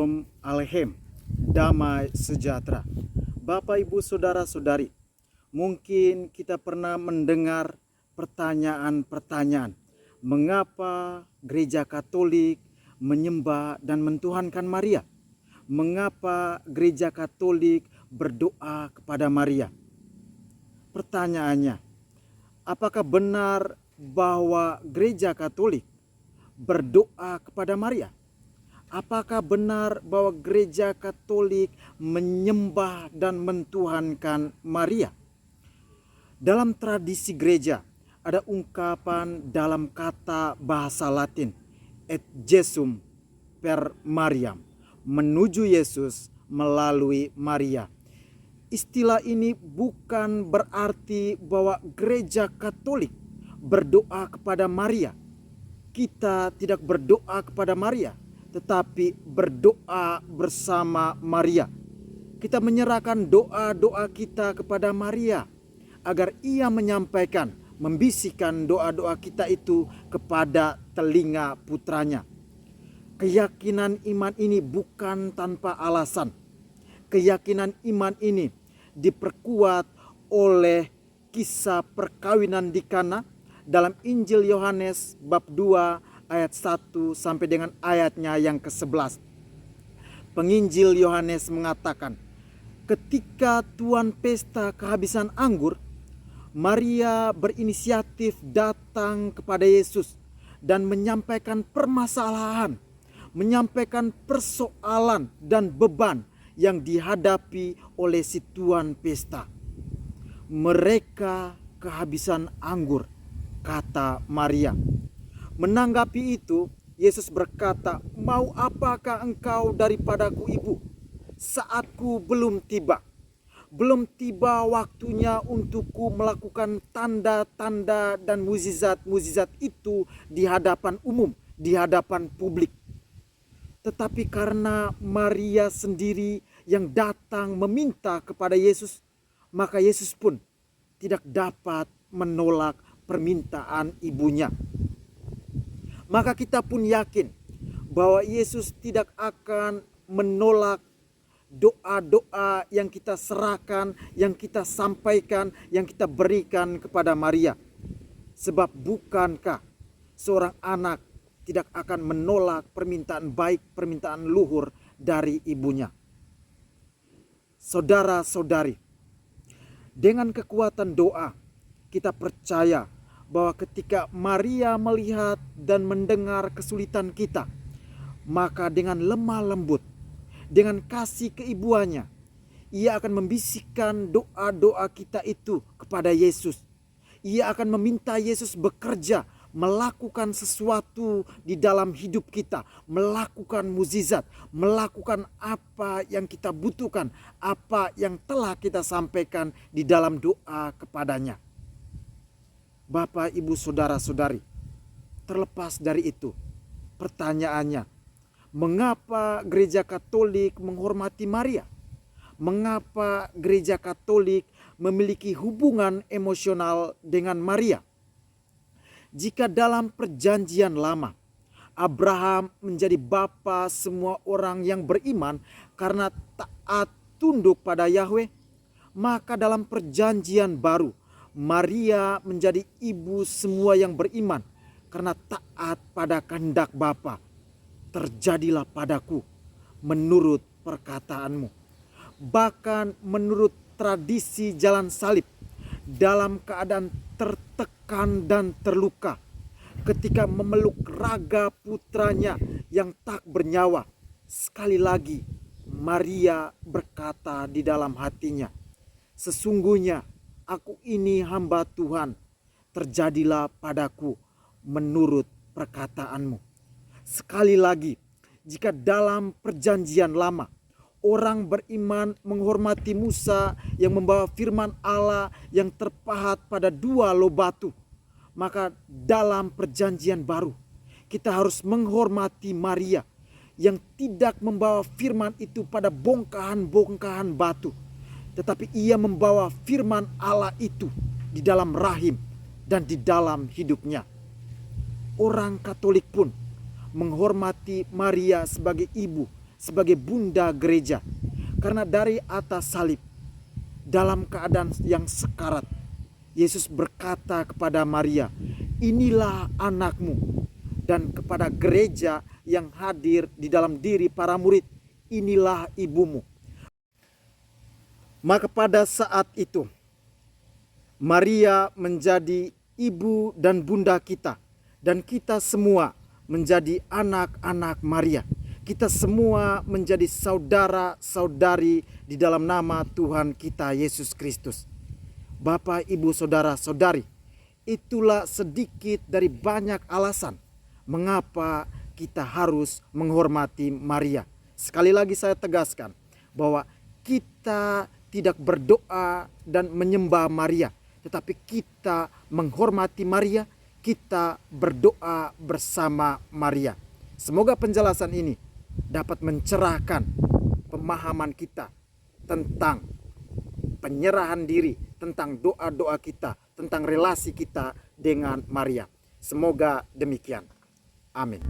Shalom Aleichem, damai sejahtera. Bapak, Ibu, Saudara-saudari, mungkin kita pernah mendengar pertanyaan-pertanyaan. Mengapa gereja Katolik menyembah dan mentuhankan Maria? Mengapa gereja Katolik berdoa kepada Maria? Pertanyaannya, apakah benar bahwa gereja Katolik berdoa kepada Maria? Apakah benar bahwa gereja Katolik menyembah dan mentuhankan Maria? Dalam tradisi gereja ada ungkapan dalam kata bahasa Latin et Jesum per Mariam, menuju Yesus melalui Maria. Istilah ini bukan berarti bahwa gereja Katolik berdoa kepada Maria. Kita tidak berdoa kepada Maria, tetapi berdoa bersama Maria. Kita menyerahkan doa-doa kita kepada Maria agar ia menyampaikan, membisikkan doa-doa kita itu kepada telinga putranya. Keyakinan iman ini bukan tanpa alasan. Keyakinan iman ini diperkuat oleh kisah perkawinan di Kana dalam Injil Yohanes bab 2 ayat 1 sampai dengan ayatnya yang ke-11. Penginjil Yohanes mengatakan, ketika tuan pesta kehabisan anggur, Maria berinisiatif datang kepada Yesus dan menyampaikan permasalahan, menyampaikan persoalan dan beban yang dihadapi oleh si tuan pesta. Mereka kehabisan anggur, kata Maria. Menanggapi itu, Yesus berkata, "Mau apakah engkau daripadaku, Ibu? Saatku belum tiba. Belum tiba waktunya untukku melakukan tanda-tanda dan mukjizat-mukjizat itu di hadapan umum, di hadapan publik." Tetapi karena Maria sendiri yang datang meminta kepada Yesus, maka Yesus pun tidak dapat menolak permintaan ibunya. Maka kita pun yakin bahwa Yesus tidak akan menolak doa-doa yang kita serahkan, yang kita sampaikan, yang kita berikan kepada Maria. Sebab bukankah seorang anak tidak akan menolak permintaan baik, permintaan luhur dari ibunya? Saudara-saudari, dengan kekuatan doa kita percaya bahwa ketika Maria melihat dan mendengar kesulitan kita, maka dengan lemah lembut, dengan kasih keibuannya, ia akan membisikkan doa-doa kita itu kepada Yesus. Ia akan meminta Yesus bekerja, melakukan sesuatu di dalam hidup kita, melakukan mukjizat, melakukan apa yang kita butuhkan, apa yang telah kita sampaikan di dalam doa kepadanya. Bapak, Ibu, Saudara-saudari, terlepas dari itu, pertanyaannya, mengapa gereja Katolik menghormati Maria? Mengapa gereja Katolik memiliki hubungan emosional dengan Maria? Jika dalam perjanjian lama, Abraham menjadi bapa semua orang yang beriman karena taat tunduk pada Yahweh, maka dalam perjanjian baru, Maria menjadi ibu semua yang beriman karena taat pada kehendak Bapa. Terjadilah padaku menurut perkataanmu. Bahkan menurut tradisi jalan salib, dalam keadaan tertekan dan terluka, ketika memeluk raga putranya yang tak bernyawa, sekali lagi Maria berkata di dalam hatinya, "Sesungguhnya aku ini hamba Tuhan, terjadilah padaku menurut perkataanmu." Sekali lagi, jika dalam perjanjian lama, orang beriman menghormati Musa yang membawa firman Allah yang terpahat pada 2 loh batu, maka dalam perjanjian baru, kita harus menghormati Maria yang tidak membawa firman itu pada bongkahan-bongkahan batu, tetapi ia membawa firman Allah itu di dalam rahim dan di dalam hidupnya. Orang Katolik pun menghormati Maria sebagai ibu sebagai bunda gereja. Karena dari atas salib, dalam keadaan yang sekarat, Yesus berkata kepada Maria, "Inilah anakmu." Dan kepada gereja yang hadir di dalam diri para murid, "Inilah ibumu." Maka pada saat itu, Maria menjadi ibu dan bunda kita. Dan kita semua menjadi anak-anak Maria. Kita semua menjadi saudara-saudari di dalam nama Tuhan kita Yesus Kristus. Bapak, Ibu, Saudara-saudari, itulah sedikit dari banyak alasan mengapa kita harus menghormati Maria. Sekali lagi saya tegaskan bahwa kita tidak berdoa dan menyembah Maria, tetapi kita menghormati Maria, kita berdoa bersama Maria. Semoga penjelasan ini dapat mencerahkan pemahaman kita tentang penyerahan diri, tentang doa-doa kita, tentang relasi kita dengan Maria. Semoga demikian. Amin.